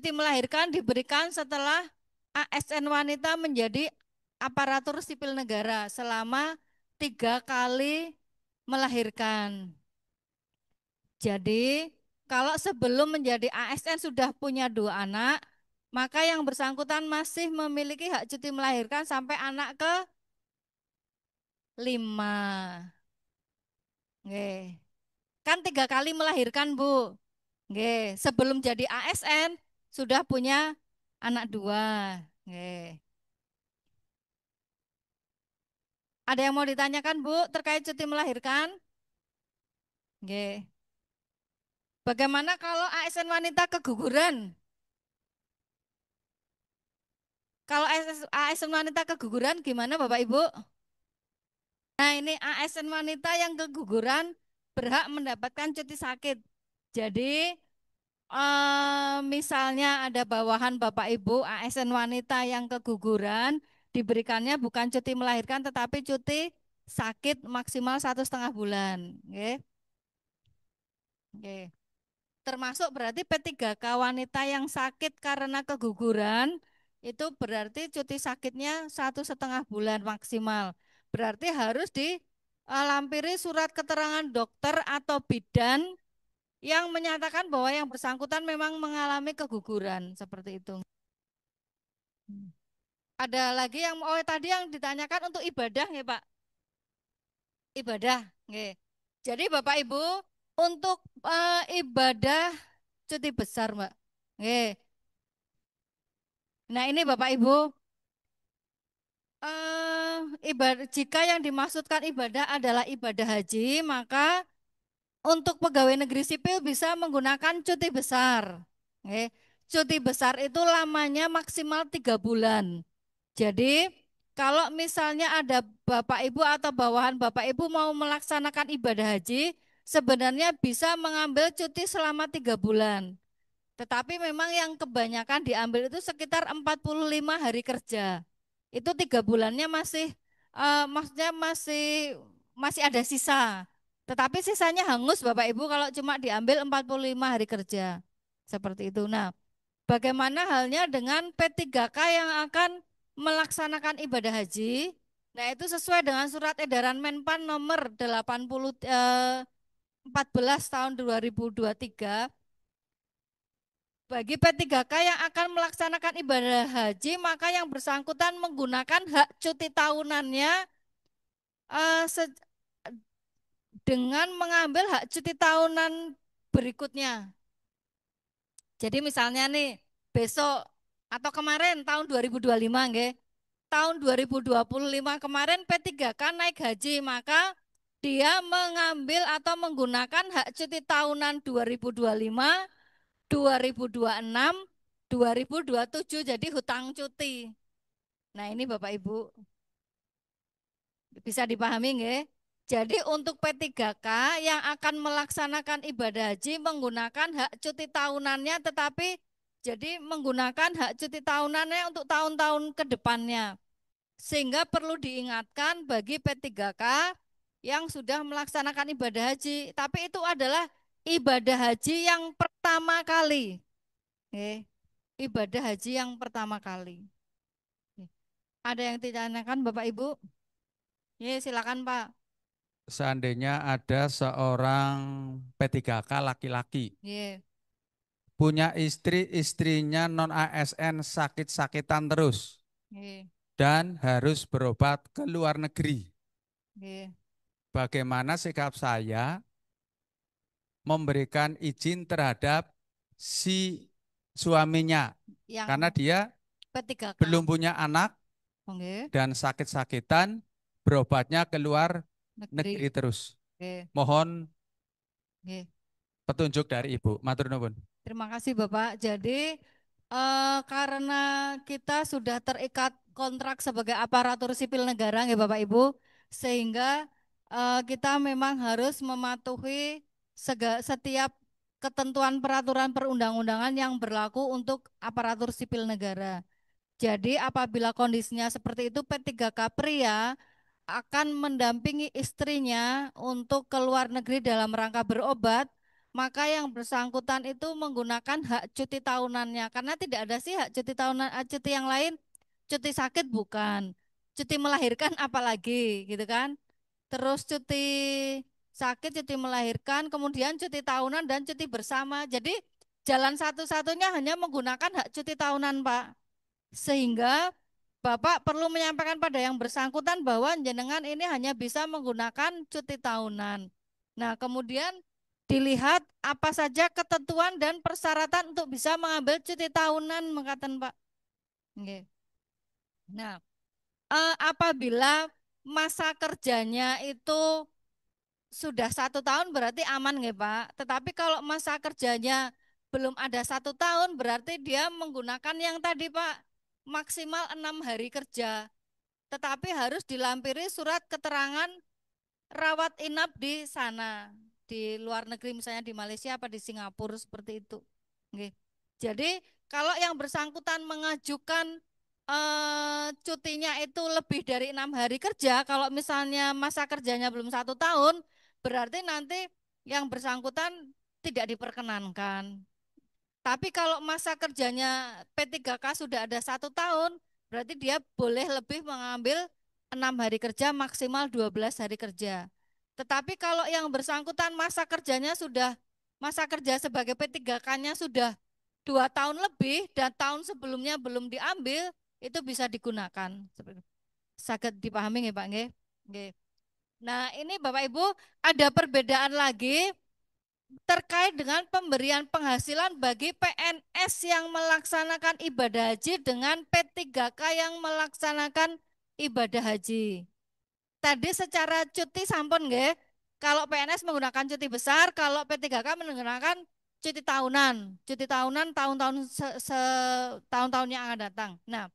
cuti melahirkan diberikan setelah ASN wanita menjadi aparatur sipil negara selama 3 kali melahirkan. Jadi, kalau sebelum menjadi ASN sudah punya 2 anak, maka yang bersangkutan masih memiliki hak cuti melahirkan sampai anak ke-5. Nggih. Kan 3 kali melahirkan, Bu. Nggih. Sebelum jadi ASN sudah punya anak 2. Nggih. Ada yang mau ditanyakan, Bu, terkait cuti melahirkan? Nggih. Bagaimana kalau ASN wanita keguguran? Kalau ASN wanita keguguran gimana Bapak Ibu? Nah ini ASN wanita yang keguguran berhak mendapatkan cuti sakit. Jadi misalnya ada bawahan Bapak Ibu ASN wanita yang keguguran, diberikannya bukan cuti melahirkan tetapi cuti sakit maksimal 1,5 bulan. Oke. Oke. Termasuk berarti P3K wanita yang sakit karena keguguran itu berarti cuti sakitnya 1,5 bulan maksimal. Berarti harus dilampiri surat keterangan dokter atau bidan yang menyatakan bahwa yang bersangkutan memang mengalami keguguran seperti itu. Ada lagi yang tadi yang ditanyakan untuk ibadah ya Pak? Ibadah, nggih. Jadi Bapak Ibu untuk ibadah cuti besar, Mbak. Nggih. Nah, ini Bapak Ibu ibadah jika yang dimaksudkan ibadah adalah ibadah haji, maka untuk pegawai negeri sipil bisa menggunakan cuti besar. Nggih. Cuti besar itu lamanya maksimal 3 bulan. Jadi kalau misalnya ada Bapak Ibu atau bawahan Bapak Ibu mau melaksanakan ibadah haji, sebenarnya bisa mengambil cuti selama 3 bulan. Tetapi memang yang kebanyakan diambil itu sekitar 45 hari kerja. Itu 3 bulannya maksudnya masih ada sisa. Tetapi sisanya hangus Bapak Ibu kalau cuma diambil 45 hari kerja. Seperti itu. Nah, bagaimana halnya dengan P3K yang akan melaksanakan ibadah haji? Nah, itu sesuai dengan surat edaran Menpan nomor 14 tahun 2023. Bagi P3K yang akan melaksanakan ibadah haji, maka yang bersangkutan menggunakan hak cuti tahunannya eh, dengan mengambil hak cuti tahunan berikutnya. Jadi misalnya nih, besok atau kemarin tahun 2025 nggih. Tahun 2025 kemarin P3K naik haji, maka dia mengambil atau menggunakan hak cuti tahunan 2025, 2026, 2027 jadi hutang cuti. Nah, ini Bapak Ibu bisa dipahami nggih? Jadi untuk P3K yang akan melaksanakan ibadah haji menggunakan hak cuti tahunannya tetapi jadi menggunakan hak cuti tahunannya untuk tahun-tahun ke depannya. Sehingga perlu diingatkan bagi P3K yang sudah melaksanakan ibadah haji, tapi itu adalah ibadah haji yang pertama kali. Ibadah haji yang pertama kali. Ada yang ditanyakan Bapak Ibu? Ya, silakan Pak. Seandainya ada seorang P3K laki-laki Yeah. punya istri, istrinya non ASN sakit-sakitan terus Yeah. dan harus berobat ke luar negeri. Yeah. Bagaimana sikap saya memberikan izin terhadap si suaminya karena Yang dia P3K. belum punya anak Okay. dan sakit-sakitan berobatnya ke luar negeri Negeri. terus. Okay. Mohon Okay. petunjuk dari Ibu. Matur nuwun. Terima kasih Bapak. Jadi karena kita sudah terikat kontrak sebagai aparatur sipil negara ya Bapak Ibu, sehingga kita memang harus mematuhi setiap ketentuan peraturan perundang-undangan yang berlaku untuk aparatur sipil negara. Jadi apabila kondisinya seperti itu, P3K pria akan mendampingi istrinya untuk ke luar negeri dalam rangka berobat, maka yang bersangkutan itu menggunakan hak cuti tahunannya. Karena tidak ada sih hak cuti tahunan, cuti yang lain, cuti sakit bukan, cuti melahirkan apalagi gitu kan. Terus cuti sakit, cuti melahirkan, kemudian cuti tahunan dan cuti bersama. Jadi jalan satu-satunya hanya menggunakan hak cuti tahunan, Pak. Sehingga Bapak perlu menyampaikan pada yang bersangkutan bahwa jenengan ini hanya bisa menggunakan cuti tahunan. Nah, kemudian dilihat apa saja ketentuan dan persyaratan untuk bisa mengambil cuti tahunan, mengatakan Pak. Oke. Nah, apabila masa kerjanya itu sudah 1 tahun berarti aman nggak Pak? Tetapi kalau masa kerjanya belum ada 1 tahun berarti dia menggunakan yang tadi Pak, maksimal 6 hari kerja. Tetapi harus dilampiri surat keterangan rawat inap di sana, di luar negeri misalnya di Malaysia apa di Singapura seperti itu. Oke. Jadi kalau yang bersangkutan mengajukan cutinya itu lebih dari 6 hari kerja, kalau misalnya masa kerjanya belum 1 tahun, berarti nanti yang bersangkutan tidak diperkenankan. Tapi kalau masa kerjanya P3K sudah ada 1 tahun, berarti dia boleh lebih mengambil 6 hari kerja maksimal 12 hari kerja. Tetapi kalau yang bersangkutan masa kerja sebagai P3K-nya sudah 2 tahun lebih dan tahun sebelumnya belum diambil, itu bisa digunakan. Sangat dipahami nggih Pak nggih? Nggih. Nah, ini Bapak Ibu ada perbedaan lagi terkait dengan pemberian penghasilan bagi PNS yang melaksanakan ibadah haji dengan P3K yang melaksanakan ibadah haji. Tadi secara cuti sampun nggih. Kalau PNS menggunakan cuti besar, kalau P3K menggunakan cuti tahunan. Cuti tahunan tahun-tahun tahun-tahun yang akan datang. Nah,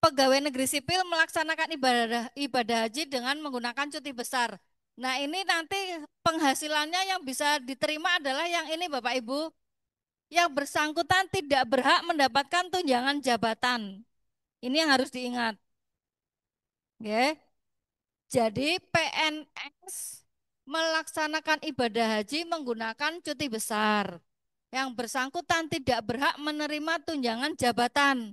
pegawai negeri sipil melaksanakan ibadah ibadah haji dengan menggunakan cuti besar. Nah, ini nanti penghasilannya yang bisa diterima adalah yang ini Bapak Ibu. Yang bersangkutan tidak berhak mendapatkan tunjangan jabatan. Ini yang harus diingat. Oke. Jadi PNS melaksanakan ibadah haji menggunakan cuti besar. Yang bersangkutan tidak berhak menerima tunjangan jabatan.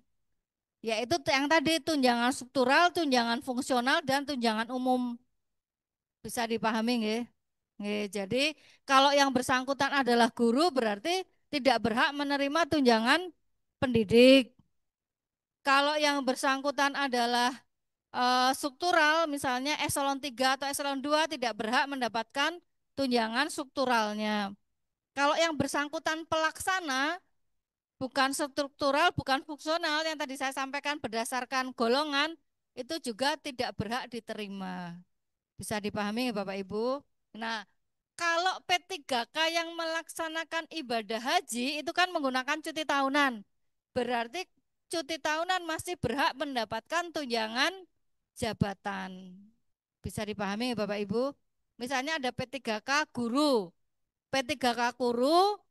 Yaitu yang tadi tunjangan struktural, tunjangan fungsional, dan tunjangan umum. Bisa dipahami nggih? Nggih, jadi kalau yang bersangkutan adalah guru berarti tidak berhak menerima tunjangan pendidik. Kalau yang bersangkutan adalah struktural, misalnya eselon 3 atau eselon 2 tidak berhak mendapatkan tunjangan strukturalnya. Kalau yang bersangkutan pelaksana, bukan struktural, bukan fungsional yang tadi saya sampaikan berdasarkan golongan, itu juga tidak berhak diterima. Bisa dipahami ya Bapak Ibu? Nah, kalau P3K yang melaksanakan ibadah haji itu kan menggunakan cuti tahunan. Berarti cuti tahunan masih berhak mendapatkan tunjangan jabatan. Bisa dipahami ya Bapak Ibu? Misalnya ada P3K guru. P3K guru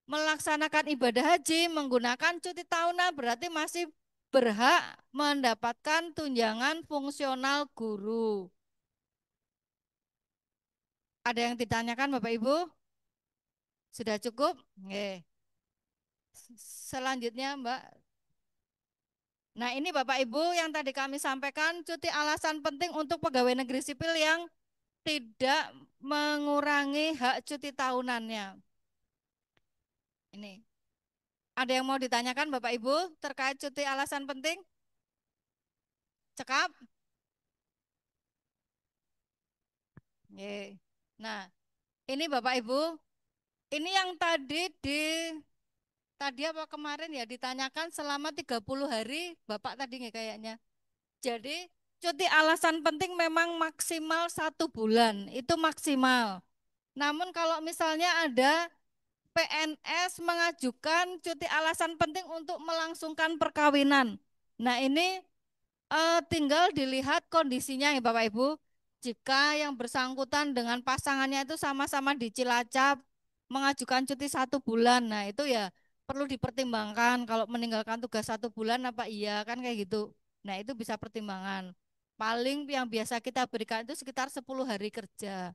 melaksanakan ibadah haji menggunakan cuti tahunan berarti masih berhak mendapatkan tunjangan fungsional guru. Ada yang ditanyakan Bapak Ibu? Sudah cukup? Nggih. Selanjutnya Mbak. Nah ini Bapak Ibu yang tadi kami sampaikan cuti alasan penting untuk pegawai negeri sipil yang tidak mengurangi hak cuti tahunannya. Ini. Ada yang mau ditanyakan Bapak Ibu terkait cuti alasan penting? Cekap? Nggih. Nah, ini Bapak Ibu, ini yang tadi apa kemarin ya ditanyakan selama 30 hari Bapak tadi nggak kayaknya. Jadi cuti alasan penting memang maksimal 1 bulan, itu maksimal. Namun kalau misalnya ada PNS mengajukan cuti alasan penting untuk melangsungkan perkawinan. Nah ini tinggal dilihat kondisinya ya Bapak Ibu. Jika yang bersangkutan dengan pasangannya itu sama-sama di Cilacap mengajukan cuti 1 bulan, nah itu ya perlu dipertimbangkan kalau meninggalkan tugas 1 bulan apa iya kan kayak gitu. Nah itu bisa pertimbangan. Paling yang biasa kita berikan itu sekitar 10 hari kerja.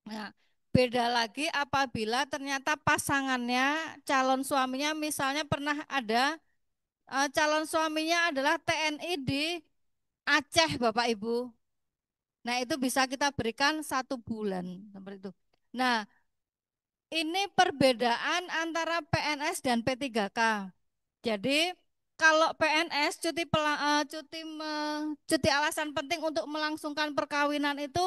Nah Beda lagi apabila ternyata pasangannya, calon suaminya misalnya pernah ada calon suaminya adalah TNI di Aceh, Bapak Ibu. Nah, itu bisa kita berikan 1 bulan seperti itu. Nah, ini perbedaan antara PNS dan P3K. Jadi kalau PNS cuti alasan penting untuk melangsungkan perkawinan itu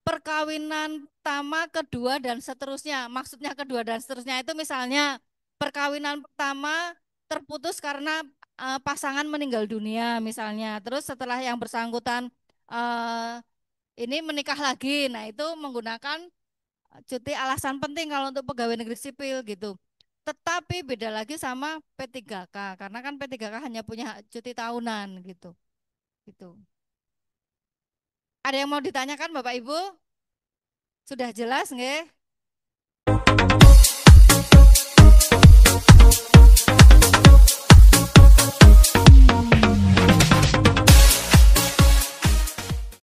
perkawinan pertama, kedua dan seterusnya. Maksudnya kedua dan seterusnya itu misalnya perkawinan pertama terputus karena pasangan meninggal dunia misalnya. Terus setelah yang bersangkutan eh, ini menikah lagi. Nah, itu menggunakan cuti alasan penting kalau untuk pegawai negeri sipil gitu. Tetapi beda lagi sama P3K karena kan P3K hanya punya hak cuti tahunan gitu. Gitu. Ada yang mau ditanyakan Bapak Ibu? Sudah jelas nggih?